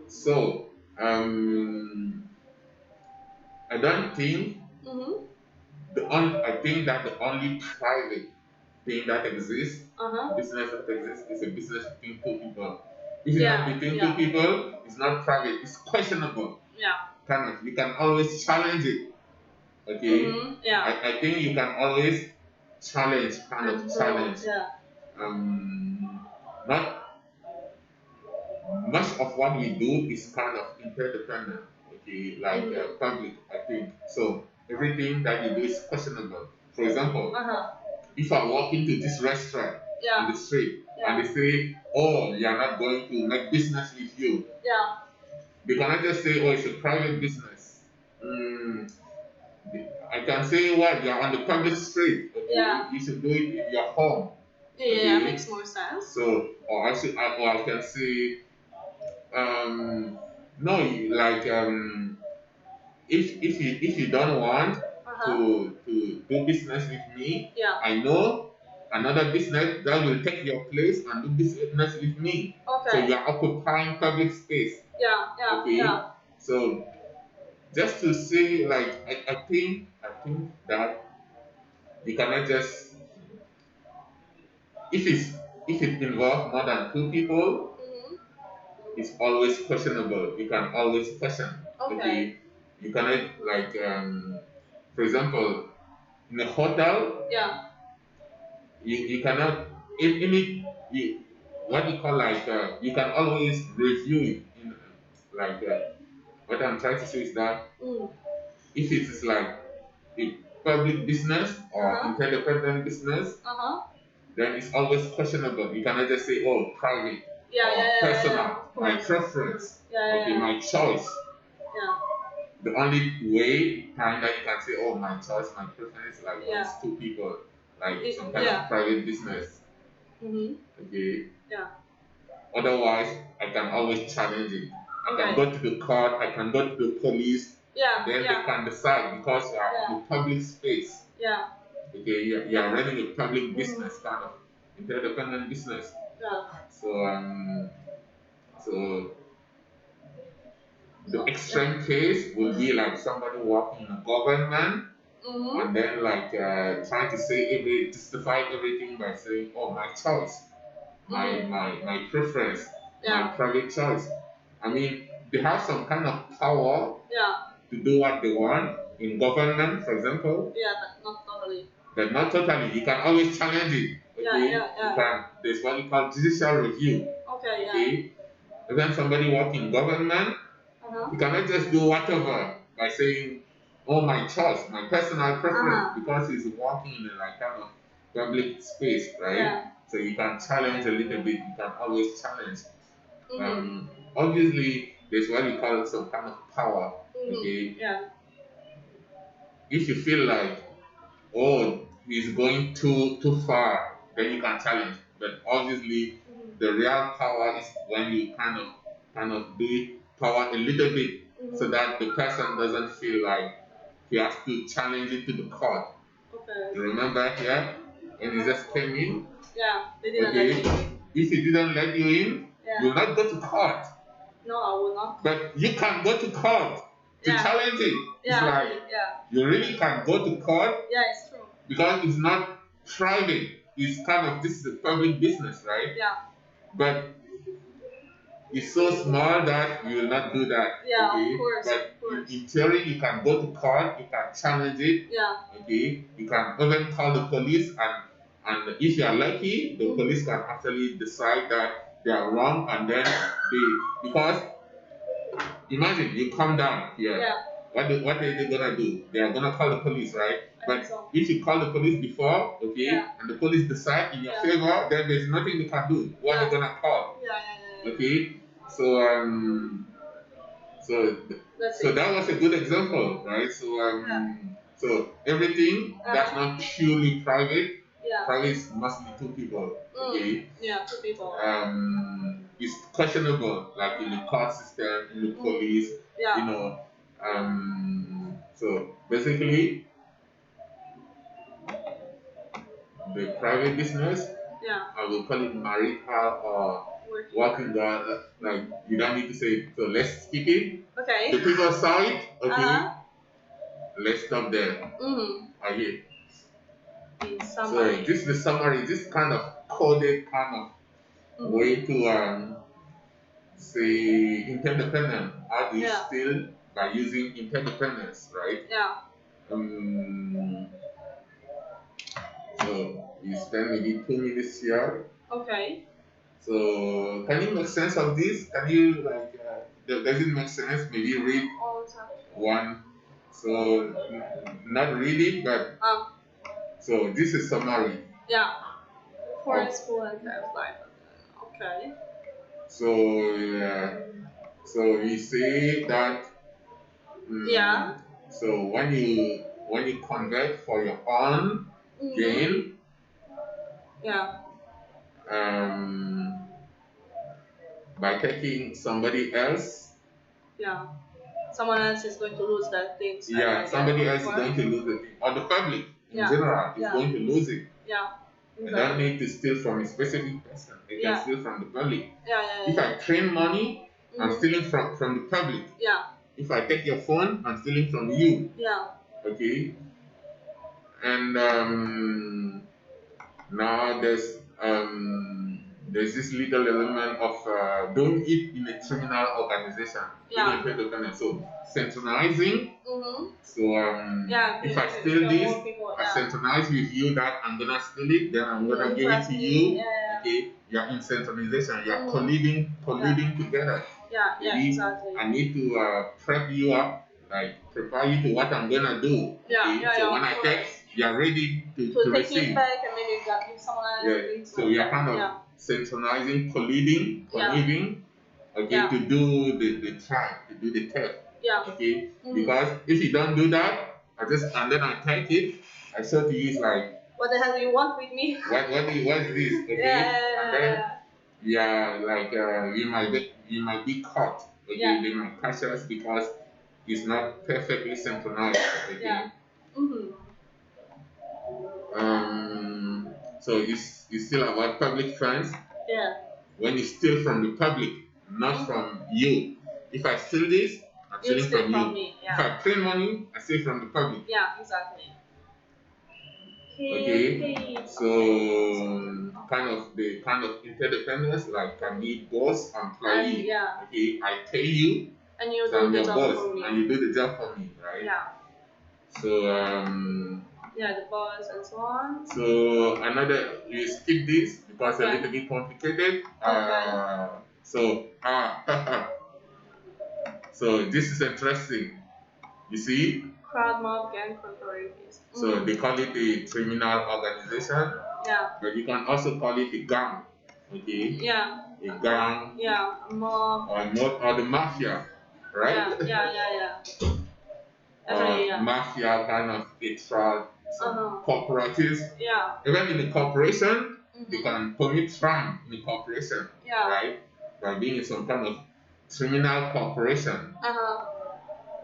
So I don't think I think that the only private thing that exists, business that exists, is a business between two people. If it's not between two people, it's not private. It's questionable. Yeah. You can always challenge it. Okay. Yeah. I think you can always challenge. Yeah. Not much of what we do is kind of interdependent. Okay, public. I think so. Everything that you do is questionable. For example, if I walk into this restaurant on the street and they say, "Oh, you are not going to make business with you," they cannot just say, oh, it's a private business. I can say what you're on the public street. Okay? Yeah. You should do it in your home. Yeah, makes more sense. So, or I can say, no, like if you don't want to do business with me, yeah. I know another business that will take your place and do business with me. Okay. So you are occupying public space. Yeah, yeah, okay? Yeah. So just to say, like, I think that you cannot just, if it involves more than two people, it's always questionable. You can always question. Okay. You cannot, like, for example, in a hotel, yeah, you cannot, in it, what you call, like, you can always review it. Like, what I'm trying to say is that if it is like a public business or interdependent business, then it's always questionable. You cannot just say, oh, private or personal, my preference, my choice. Yeah. The only way time that you can say, oh, my choice, my preference, like these two people, like some kind of private business. Okay. Yeah. Otherwise, I can always challenge it. I can go to the court, I can go to the police. Then they can decide, because you are in the public space. Yeah. Okay, you are running a public business, kind of interdependent business. Yeah. So the extreme case will be like somebody working in a government, and then, like, trying to justify everything by saying, oh, my choice, my preference, my private choice. I mean, they have some kind of power to do what they want in government, for example. Yeah, but not totally. But not totally. You can always challenge it. Okay? You can. There's what you call judicial review. Okay. When somebody works in government, you cannot just do whatever by saying, "Oh, my choice, my personal preference," because he's working in a, like, kind of public space, right? Yeah. So you can challenge a little bit. You can always challenge. Obviously, there's what we call some kind of power. Okay. Yeah. If you feel like, oh, he's going too far, then you can challenge. But obviously, the real power is when you kind of do it power a little bit, so that the person doesn't feel like he has to challenge it to the court. Okay. You remember here when he just came in? Yeah, they didn't let you in. If he didn't let you in, you will not go to court. No, I will not. But you can go to court to challenge it. It's like you really can go to court. Yeah, it's true. Because it's not private. It's kind of, this is a public business, right? Yeah. But it's so small that you will not do that. Yeah, okay? Of course. But in theory, you can go to court, you can challenge it. Yeah. Okay. You can even call the police, and if you are lucky, the police can actually decide that they are wrong, and then because imagine you come down here. Yeah. What are they gonna do? They are gonna call the police, right? But if you call the police before, and the police decide in your favor, then there's nothing they can do. What are they gonna call? Okay, so so that was a good example, right? So everything that's not purely private, private must be two people. Okay. Yeah, two people. It's questionable, like in the court system, in the police. Yeah. You know. So basically, the private business, I will call it marital or working done. Like, you don't need to say it. So let's skip it. Okay. The people saw it. Okay. Let's stop there. Okay. So this is the summary. This kind of coded kind of way to say interdependent. How do you still by using interdependence, right? Yeah. So you spend maybe 2 minutes here. Okay. So can you make sense of this? Can you, like, does it make sense? Maybe read one. So not read it, but so this is summary. Yeah. For school and life. Okay. So So we say that. Yeah. So when you convert for your own gain, yeah, by taking somebody else, yeah, someone else is going to lose their things. yeah, somebody else is going to lose the thing, or the public in general is going to lose it. Yeah. I don't need to steal from a specific person. I can steal from the public. If I train money, I'm stealing from the public. Yeah. If I take your phone, I'm stealing from you. Yeah. Okay. And now there's this little element of doing it in a criminal organization. Yeah. So centralizing. So if I steal this, I synchronize with you that I'm gonna steal it, then I'm gonna give it to you. Okay, you're in synchronization. You're colluding together. Yeah, exactly. I need to prep you up, like prepare you to what I'm gonna do. So when I text, you're ready to take receive. it back and maybe give someone else. So you're kind of synchronizing, colluding, okay, to do the try, to do the theft. Okay, because if you don't do that, and then I take it, I show to you, it's like, what the hell do you want with me? What's this? Okay, and then like you might be caught. Okay, they might catch us because it's not perfectly synchronized. Okay. So it's still about public funds. When you steal from the public, not from you. If I steal this, I'm stealing from you. Me, If I pay money, I steal from the public. Yeah, exactly. Okay. So the kind of interdependence, like can be boss employee. Okay, I pay you, and you so do the job boss, for me. and you do the job for me, right? Yeah. So the boss and so on. So you skip this because it's a little bit complicated. So so this is interesting. You see? Crowd mob gang controllers. So they call it a criminal organization. Yeah. But you can also call it a gang. Okay? Yeah. A gang. Yeah. A mob. Or the mafia. Right? Yeah. Mafia kind of extra cooperatives. Yeah. Even in the corporation, you can commit crime in the corporation. Yeah. Right? By being in some kind of criminal corporation.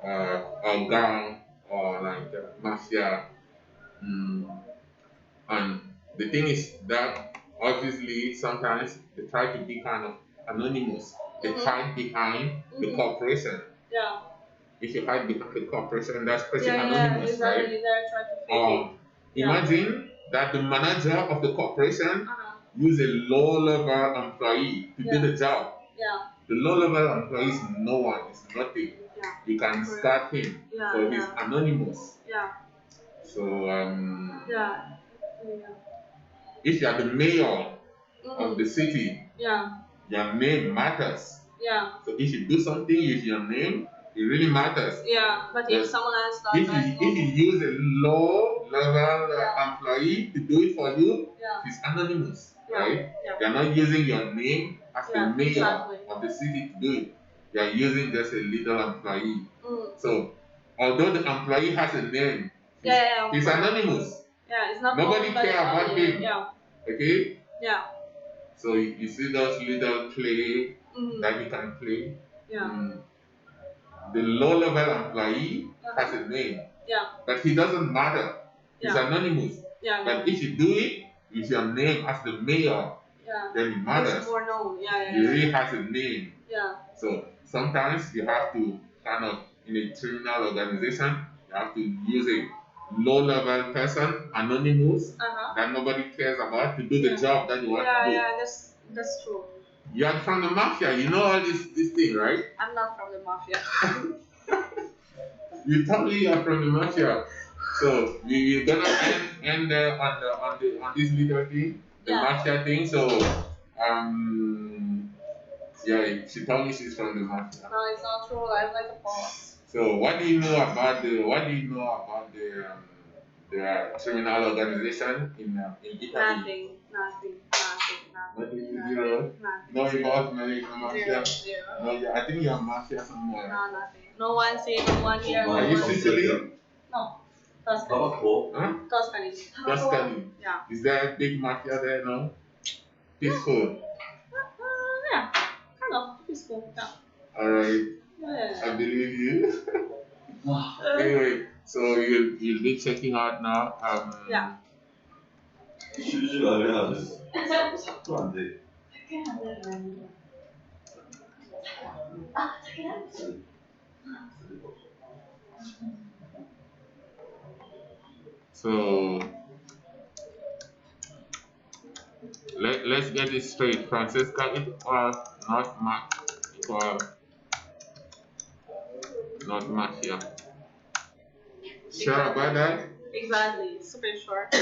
Or gang or like mafia. And the thing is that obviously sometimes they try to be kind of anonymous. They hide behind the corporation. Yeah. If you hide behind the corporation, that's pretty anonymous, exactly. right? They're trying to fake it. Imagine that the manager of the corporation use a low-level employee to do the job. Yeah. The low-level employee is no one, it's nothing. Yeah. You can start him. So he's anonymous. Yeah. So if you are the mayor of the city, your name matters. Yeah. So if you do something with your name, it really matters. Yeah. But if someone else does if you use a low-level employee to do it for you, it's anonymous, right? Yeah. You're not using your name as the mayor of the city to do it. You're using just a little employee. So although the employee has a name, he's anonymous. Yeah, it's not nobody cares about him. Yeah. Okay? Yeah. So you see those little play that you can play. Yeah. The low-level employee has a name. Yeah. But he doesn't matter. He's anonymous. Yeah. But if you do it with your name as the mayor, then it matters. It's more known. He really has a name. Yeah. So sometimes you have to kind of, in a criminal organization, you have to use a low-level person, anonymous, that nobody cares about, to do the job that you want to do. Yeah, that's true. You are from the mafia. You know all this thing, right? I'm not from the mafia. You told me you are from the mafia. So we're gonna end on this little thing, the mafia thing. So she told me she's from the mafia. No, it's not true. I'm like a boss. So what do you know about the criminal organization in Italy? Nothing. Zero. No involvement in the mafia. Zero. No, yeah, I think you have mafia somewhere. No, nothing. No one say, no one here. Are you Sicily? No. Tuscany. Huh? Tuscany. Tuscany. Yeah. Is there a big mafia there now? Peaceful. Yeah. Kind of peaceful. Yeah. Alright. Yeah. I believe you. Anyway, so you'll be checking out now. Yeah. So let's get it straight. Francesca, it was not it was not mafia. Sure about that? Exactly. Super short.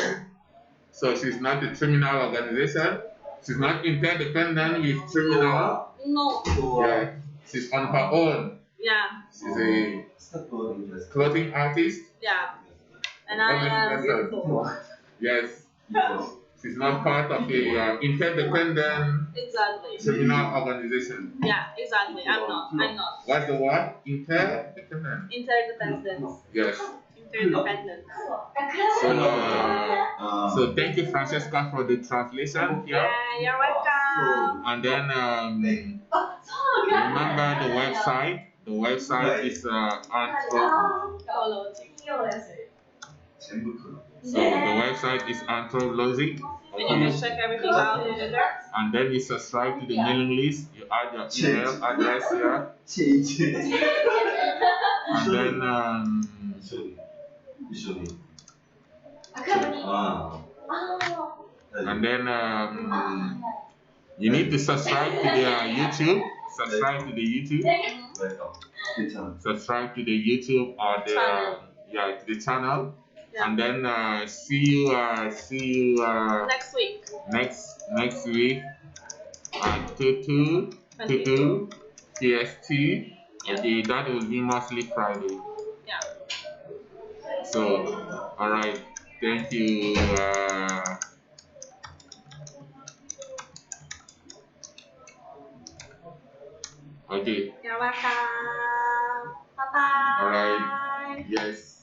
So she's not a criminal organization. She's not interdependent with criminal. No. Yeah. She's on her own. Yeah. She's a clothing artist. Yeah. And I am beautiful. Yes. She's not part of a interdependent criminal organization. Yeah, exactly. I'm not. What's the word? Interdependent. Interdependence. Yes. Interdependence. So thank you, Francesca, for the translation here. Yeah, you're welcome. And then remember the website. The website is So the website is Anthropology. And you can check everything out over there. And then you subscribe to the mailing list. You add your email address here. And then you need to subscribe to their YouTube. Subscribe to the YouTube. Subscribe to the YouTube or the channel. Yeah. And then see you next week. Next week at 22 PST. Okay, that will be mostly Friday. Yeah. So, all right. Thank you. Okay. You're welcome. Bye bye. All right. Yes.